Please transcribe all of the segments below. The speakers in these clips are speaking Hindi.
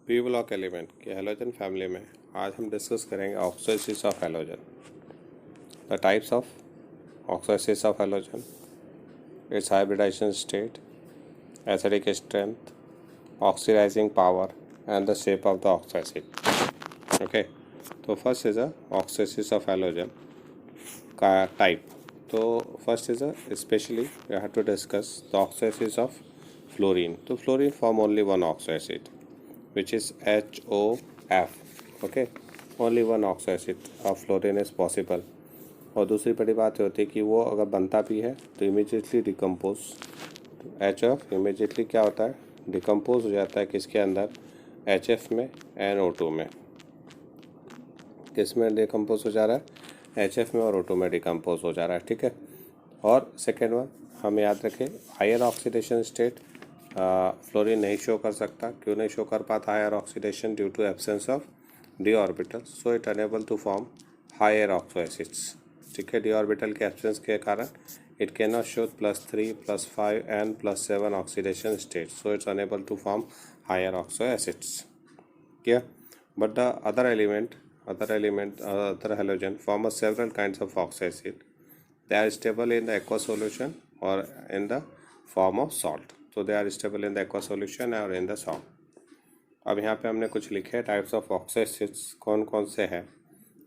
पी ब्लॉक एलिमेंट के हैलोजन फैमिली में आज हम डिस्कस करेंगे oxoacids of halogen, the types of oxoacids of halogen, its hybridisation state, acidic strength, oxidising power and the shape of the oxoacids. Okay, तो first is a oxoacids of halogen का टाइप। तो first is a specially we have to discuss the oxoacids of fluorine. तो fluorine form only one oxo acid which is HOF. okay, only one oxo acid of fluorine is possible। और दूसरी बड़ी बात होती है कि वो अगर बनता भी है तो इमीडिएटली डिकम्पोज, HF इमीडिएटली क्या होता है, डिकम्पोज हो जाता है किसके अंदर, HF में, NO2 में। किस में डिकम्पोज हो जा रहा है, HF में और O2 में डिकम्पोज हो जा रहा है। ठीक है, और सेकेंड वन हम याद रखें, हायर ऑक्सीडेशन स्टेट फ्लोरीन नहीं शो कर सकता। क्यों नहीं शो कर पाता higher oxidation? Due to absence of D orbital, so it unable to form higher oxo acids. ठीक है, डी ऑर्बिटल के एब्सेंस के कारण it can not show +3, +5 and +7 oxidation state, so it's unable to form higher oxo acids. क्या but the other halogen form a several kinds of oxo acid. They are stable in the aqueous solution or in the form of salt. So they are stable in the aqueous solution or in the salt. अब यहाँ पे हमने कुछ लिखे टाइप्स ऑफ ऑक्सो एसिड्स कौन कौन से हैं।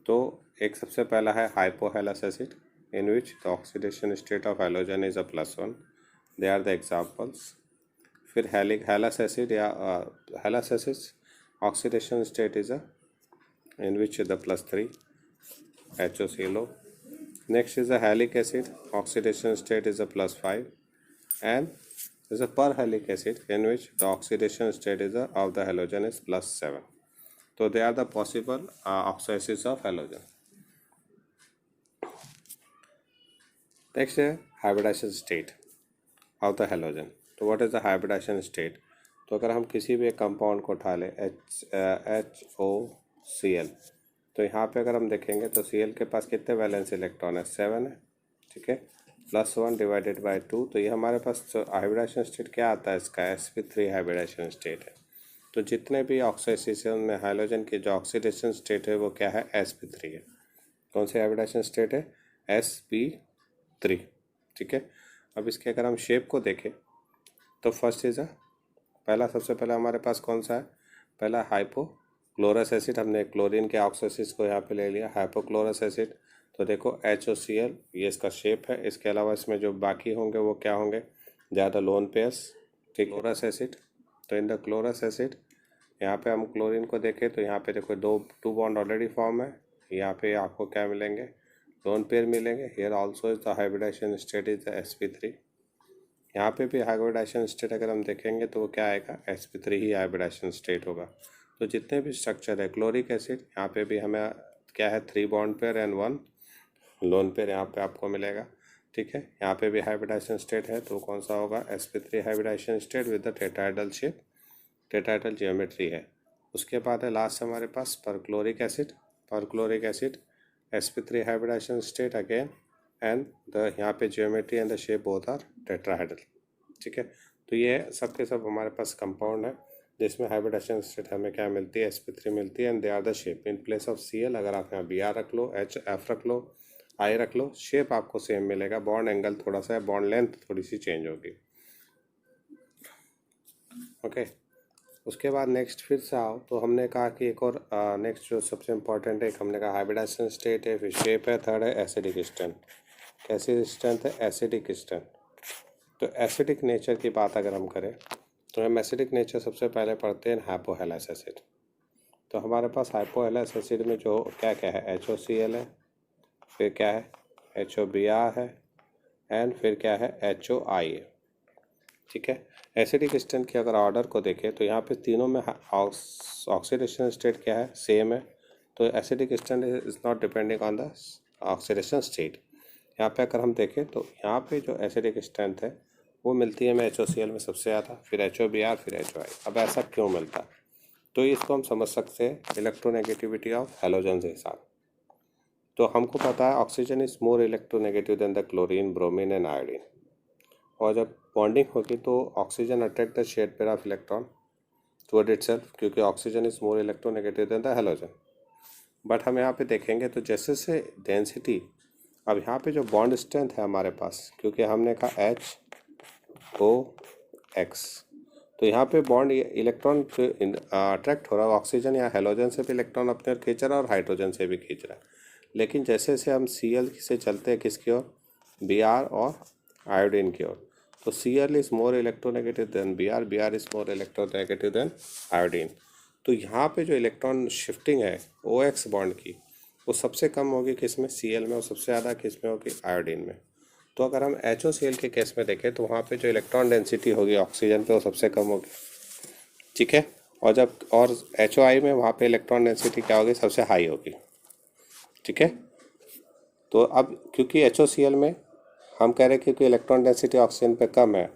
तो एक सबसे पहला है hypohalous acid, in which the oxidation state of halogen is a +1। They are the examples. फिर हेलस एसिड या halous acid oxidation state is a in which the +3 HOCl. Next is the halic acid, oxidation state is a +5, and is a perhalic acid in which the oxidation state is of the halogen is +7. So they are the possible oxo acids of halogen. Next is hybridization state of the halogen. तो what is the hybridization state? तो अगर हम किसी भी कंपाउंड को उठा लें HOCl, तो यहाँ पे अगर हम देखेंगे तो Cl के पास कितने वैलेंस इलेक्ट्रॉन है, 7 है। ठीक है, +1 डिवाइडेड बाय 2, तो ये हमारे पास हाइब्रिडाइजेशन स्टेट क्या आता है इसका, sp3 हाइब्रिडाइजेशन स्टेट है। तो जितने भी ऑक्सीडेशन में हाइड्रोजन की जो ऑक्सीडेशन स्टेट है वो क्या है, sp3 है। कौन सी हाइब्रिडाइजेशन स्टेट है, sp3। ठीक है, अब इसके अगर हम शेप को देखें तो फर्स्ट इज पहला सबसे पहला हमारे पास कौन सा है, पहला हाइपोक्लोरस एसिड। हमने क्लोरीन के ऑक्सोसिस को यहाँ पे ले लिया, हाइपोक्लोरस एसिड। तो देखो HOCl ये इसका शेप है। इसके अलावा इसमें जो बाकी होंगे वो क्या होंगे, ज़्यादा लोन पेयर्स। ठीक, क्लोरस एसिड। तो इन द क्लोरस एसिड यहाँ पे हम क्लोरीन को देखें तो यहाँ पे देखो टू बॉन्ड ऑलरेडी फॉर्म है। यहाँ पे आपको क्या मिलेंगे, लोन पेयर मिलेंगे। Here also is the hybridization state is the sp3। यहाँ पे भी हाइब्रिडाइजेशन स्टेट अगर हम देखेंगे तो वो क्या आएगा, sp3 ही हाइब्रिडाइजेशन स्टेट होगा। तो जितने भी स्ट्रक्चर है, क्लोरिक एसिड यहाँ पे भी हमें क्या है, 3 bond pair and 1 lone pair यहाँ पे आपको मिलेगा। ठीक है, यहाँ पे भी हाइब्रिडाइजेशन स्टेट है, तो कौन सा होगा, sp3 hybridisation state with the tetrahedral shape, tetrahedral geometry है। उसके बाद है लास्ट हमारे पास perchloric acid. Perchloric acid sp3 hybridisation state again and the यहाँ पे geometry and the shape both are tetrahedral. ठीक है, तो ये सब के सब हमारे पास कंपाउंड है जिसमें हाइब्रिडाइजेशन स्टेट हमें क्या मिलती है, sp3 मिलती है and they are the shape. In place of Cl अगर आप यहाँ Br रख लो, HF रख लो, I रख लो, शेप आपको सेम मिलेगा। बॉन्ड एंगल थोड़ा सा है, बॉन्ड लेंथ थोड़ी सी चेंज होगी। ओके, उसके बाद नेक्स्ट फिर से आओ तो हमने कहा कि एक और नेक्स्ट जो सबसे इम्पोर्टेंट है, एक हमने कहा हाइब्रिडाइजेशन स्टेट है, फिर शेप है, थर्ड है एसिडिक स्ट्रेंथ। कैसी स्ट्रेंथ है, एसिडिक स्ट्रेंथ। तो एसिडिक नेचर की बात अगर हम करें तो हम एसिडिक नेचर सबसे पहले पढ़ते हैं हाइपोहेलस एसिड। तो हमारे पास हाइपोहेलस एसिड में जो क्या क्या है, HOCl है, फिर क्या है, HOBr है, एंड फिर क्या है, HOI है। ठीक है, एसिडिक स्ट्रेंथ के अगर ऑर्डर को देखें तो यहाँ पे तीनों में ऑक्सीडेशन स्टेट क्या है, सेम है। तो acidic strength is not depending on the oxidation state. यहाँ पे अगर हम देखें तो यहाँ पे जो एसिडिक स्ट्रेंथ है वो मिलती है हमें HOCl में सबसे ज़्यादा, फिर HOBr, फिर HOI। अब ऐसा क्यों मिलता है, तो इसको हम समझ सकते हैं इलेक्ट्रोनेगेटिविटी ऑफ हैलोजन के हिसाब। तो हमको पता है oxygen is more electronegative than the chlorine, bromine and iodine. और जब बॉन्डिंग होगी तो oxygen attract the share pair of electron, toward itself, क्योंकि oxygen is more electronegative than the halogen. But हम यहाँ पे देखेंगे तो जैसे से डेंसिटी, अब यहाँ पे जो बॉन्ड स्ट्रेंथ है हमारे पास, क्योंकि हमने कहा HOX, तो यहाँ पे बॉन्ड इलेक्ट्रॉन अट्रैक्ट हो रहा है, ऑक्सीजन या हैलोजन से भी इलेक्ट्रॉन अपने ओर खींच रहा है और हाइड्रोजन से भी खींच रहा है। लेकिन जैसे से हम Cl से चलते हैं किसकी ओर, Br और आयोडीन की ओर, तो Cl is more electronegative then Br, Br is more electronegative then iodine. तो यहाँ पे जो इलेक्ट्रॉन शिफ्टिंग है OX बॉन्ड की, वो सबसे कम होगी किस में, Cl में, और सबसे ज़्यादा किस में होगी, आयोडीन में। तो अगर हम HOCl के केस में देखें तो वहाँ पे जो इलेक्ट्रॉन डेंसिटी होगी ऑक्सीजन पे वो सबसे कम होगी, ठीक है। और जब और HOI में वहाँ पे इलेक्ट्रॉन डेंसिटी क्या होगी, सबसे हाई होगी, ठीक है। तो अब क्योंकि HOCl में हम कह रहे हैं क्योंकि इलेक्ट्रॉन डेंसिटी ऑक्सीजन पे कम है,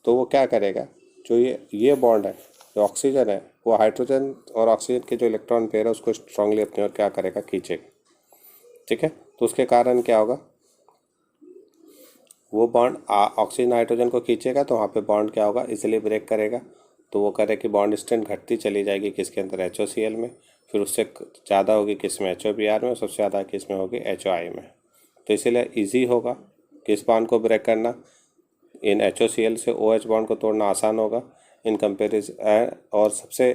तो वो क्या करेगा, जो ये बॉन्ड है, जो ऑक्सीजन है, वो हाइड्रोजन और ऑक्सीजन के जो इलेक्ट्रॉन पेयर है उसको स्ट्रांगली अपनी ओर क्या करेगा, खींचेगा, ठीक है। तो उसके कारण क्या होगा, वो बॉन्ड ऑक्सीजन हाइड्रोजन को खींचेगा, तो वहाँ पे बॉन्ड क्या होगा, इजीली ब्रेक करेगा। तो वो करे कि बॉन्ड स्ट्रेंथ घटती चली जाएगी किसके अंदर, HOCl में, फिर उससे ज़्यादा होगी किस में, HOBr में, और सबसे ज़्यादा किस में होगी, HOI में। तो इसीलिए ईजी होगा किस बॉन्ड को ब्रेक करना, इन HOCl से OH बॉन्ड को तोड़ना आसान होगा इन कंपेरिजन, और सबसे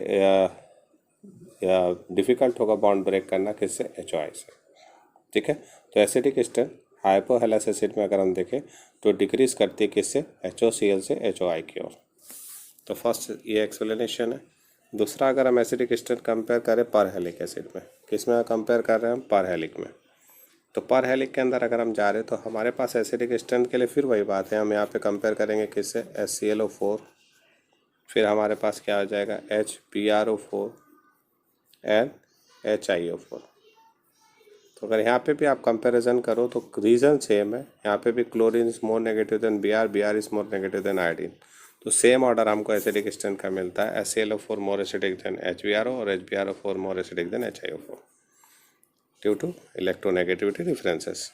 डिफ़िकल्ट होगा बॉन्ड ब्रेक करना किससे, HOI से, ठीक है। तो एसिडिक स्ट्रेंथ हाइपोहेलस एसिड में अगर हम देखें तो डिक्रीज करती है किससे, HOCl से HOI की ओर। तो फर्स्ट ये एक्सप्लेनेशन है। दूसरा, अगर हम एसिडिक स्ट्रेंथ कंपेयर करें पर हेलिक एसिड में, किस में कंपेयर कर रहे हैं हम, पर हेलिक में। तो पर हेलिक के अंदर अगर हम जा रहे हैं तो हमारे पास एसिडिक स्ट्रेंथ के लिए फिर वही बात है, हम यहाँ पे कंपेयर करेंगे किससे, HClO4, फिर हमारे पास क्या आ जाएगा, HBrO4 एंड HiO4। तो अगर यहाँ पे भी आप कंपैरिजन करो तो रीज़न सेम है, यहाँ पे भी chlorine is more negative than Br, Br is more negative than iodine. तो सेम ऑर्डर हमको एसिडिक स्ट्रेंथ का मिलता है, HClO4 मोर एसिडिक देन HBrO और HBrO4 more acidic than HiO4 due to electronegativity differences.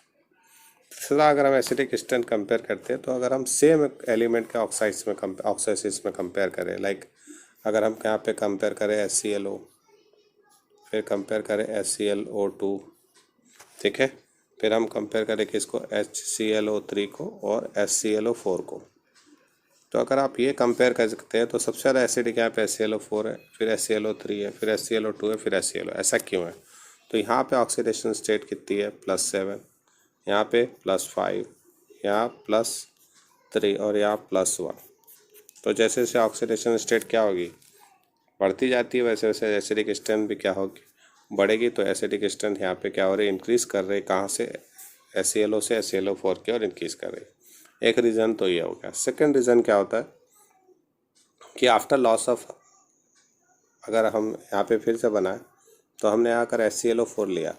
तीसरा, अगर हम एसिडिक स्ट्रेंथ कंपेयर करते हैं तो अगर हम सेम एलिमेंट के ऑक्साइड्स में कंपेयर करें, लाइक अगर हम यहाँ पे कंपेयर करें HClO, फिर कंपेयर करें HClO2, ठीक है, फिर हम कंपेयर करें किसको, HClO3 को और HClO4 को। तो अगर आप ये कंपेयर कर सकते हैं तो सबसे ज़्यादा एसिडिक यहाँ पे HClO4 है, फिर HClO3 है, फिर HClO2 है, फिर HClO। ऐसा क्यों है, तो यहाँ पे ऑक्सीडेशन स्टेट कितनी है, +7, यहाँ पे +5, यहाँ +3 और यहाँ +1। तो जैसे जैसे ऑक्सीडेशन स्टेट क्या होगी, बढ़ती जाती है, वैसे वैसे एसिडिक स्ट्रेंथ भी क्या होगी, बढ़ेगी। तो एसिडिक स्ट्रेंथ यहाँ पे क्या हो रही है, इंक्रीज़ कर रही है, कहाँ से, HClO से HClO4 की ओर इंक्रीज़ कर रही है। एक रीज़न तो ये हो गया। सेकंड रीज़न क्या होता है कि आफ्टर लॉस ऑफ, अगर हम यहाँ पे फिर से बनाए तो हमने यहाँ कर HClO4 लिया,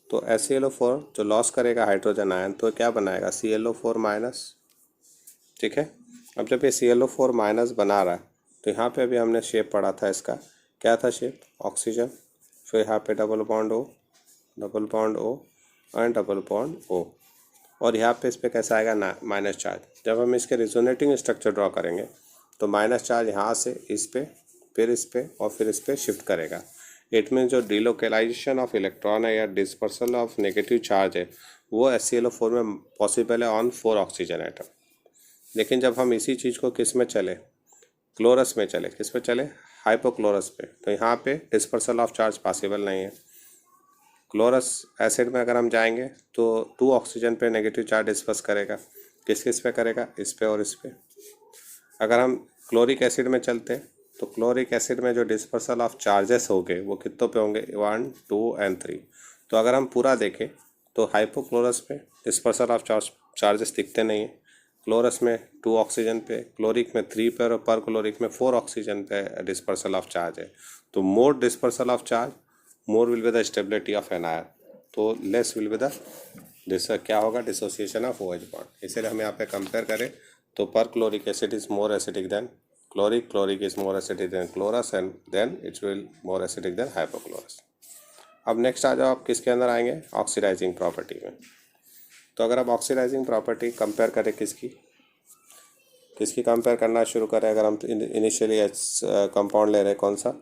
तो HClO4 जो लॉस करेगा हाइड्रोजन आयन, तो क्या बनाएगा, ClO4-, ठीक है। अब जब ये ClO4- बना रहा है तो यहाँ पे अभी हमने शेप पढ़ा था इसका, क्या था शेप, ऑक्सीजन, फिर यहाँ पे double bond O and double bond O, और यहाँ पे इस पर कैसा आएगा ना, माइनस चार्ज। जब हम इसके रिजोनेटिंग स्ट्रक्चर ड्रॉ करेंगे तो माइनस चार्ज यहाँ से इस पे, फिर इस पे और फिर इस पे शिफ्ट करेगा। इट मीन जो डिलोकेलाइजेशन ऑफ इलेक्ट्रॉन है या डिस्पर्सल ऑफ नेगेटिव चार्ज है वो HClO4 में पॉसिबल है ऑन 4 ऑक्सीजन एटम। लेकिन जब हम इसी चीज़ को किस में चले, क्लोरस में चले, किस पे चले, हाइपोक्लोरस पे, तो यहाँ पे डिस्पर्सल ऑफ चार्ज पॉसिबल नहीं है। क्लोरस एसिड में अगर हम जाएंगे तो 2 ऑक्सीजन पे नेगेटिव चार्ज डिस्पर्स करेगा, किस किस पे करेगा, इस पे और इस पे। अगर हम क्लोरिक एसिड में चलते तो क्लोरिक एसिड में जो डिस्पर्सल ऑफ चार्जेस होंगे वो कितनों पे होंगे, 1, 2 एंड 3। तो अगर हम पूरा देखें तो हाइपोक्लोरस पे डिस्पर्सल ऑफ चार्जेस दिखते नहीं हैं, क्लोरस में 2 ऑक्सीजन पे, क्लोरिक में 3 पे और पर क्लोरिक में 4 ऑक्सीजन पे डिस्पर्सल ऑफ चार्ज है। तो more dispersal of charge, more will be the stability of anion, तो लेस विल बी द क्या होगा, डिसोसिएशन ऑफ OH बॉन्ड। इसीलिए हम यहाँ पे कंपेयर करें तो perchloric acid is more acidic than chloric, chloric is more acidic than chlorous and then it will more acidic than hypochlorous. अब नेक्स्ट आ जाओ आप किसके अंदर आएंगे, ऑक्सीडाइजिंग प्रॉपर्टी में। तो अगर आप ऑक्सीडाइजिंग प्रॉपर्टी कंपेयर करें किसकी, किसकी कंपेयर करना शुरू करें? अगर हम इनिशियली कंपाउंड ले रहे हैं, कौन सा?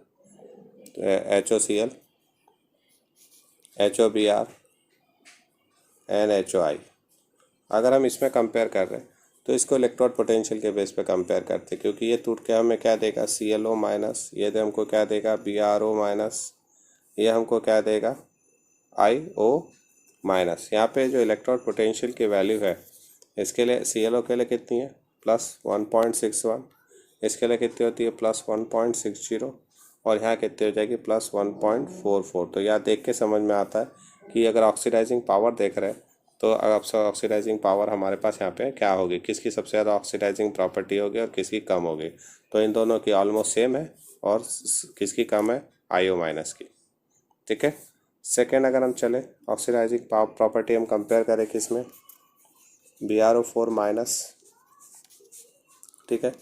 HOCl, HOBr, NHOI। अगर हम इसमें कंपेयर कर रहे हैं तो इसको इलेक्ट्रोड पोटेंशियल के बेस पे कंपेयर करते हैं, क्योंकि ये टूट के हमें क्या देगा? ClO माइनस, ये तो हमको क्या देगा? BrO माइनस, ये हमको क्या देगा? IO minus. यहाँ पे जो इलेक्ट्रोड पोटेंशियल की वैल्यू है इसके लिए ClO के लिए कितनी है? +1.61। इसके लिए कितनी होती है? +1.60। और यहाँ कितनी हो जाएगी? +1.44। तो यहाँ देख के समझ में आता है कि अगर ऑक्सीडाइजिंग पावर देख रहे हैं तो ऑक्सीडाइजिंग पावर हमारे पास यहाँ पे क्या होगी? किसकी सबसे ज़्यादा ऑक्सीडाइजिंग प्रॉपर्टी होगी और किसकी कम होगी? तो इन दोनों की ऑलमोस्ट सेम है, और किसकी कम है? IO माइनस की। ठीक है। सेकेंड, अगर हम चले ऑक्सीडाइजिंग प्रॉपर्टी हम कंपेयर करें किस में? BrO4 माइनस, ठीक है,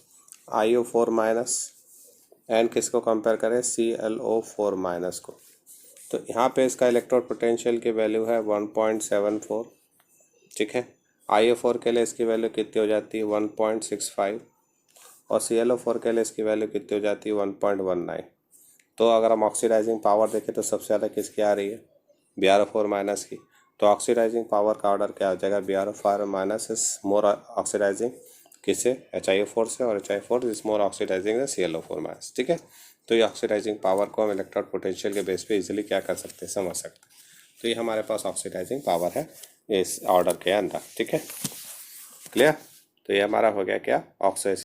IO4 माइनस, एंड किसको कंपेयर करें? ClO4 माइनस को। तो यहाँ पे इसका इलेक्ट्रोड पोटेंशियल की वैल्यू है 1.74। ठीक है। IO4 के लिए इसकी वैल्यू कितनी हो जाती है? 1.65। और ClO4 के लिए इसकी वैल्यू कितनी हो जाती है? 1.19। तो अगर हम ऑक्सीडाइजिंग पावर देखें तो सबसे ज़्यादा किसकी आ रही है? BrO4 माइनस की। तो ऑक्सीडाइजिंग पावर का ऑर्डर क्या हो जाएगा? BrO4 minus is more oxidising किससे? HiO4 से, और HiO4 is more oxidizing the ClO4 minus. ठीक है। तो ये ऑक्सीडाइजिंग पावर को हम इलेक्ट्रोड पोटेंशियल के बेस पे इजीली क्या कर सकते हैं? समझ सकते हैं। तो ये हमारे पास ऑक्सीडाइजिंग पावर है इस ऑर्डर के अंदर। ठीक है, क्लियर? तो ये हमारा हो गया क्या? ऑक्सीडाइजिंग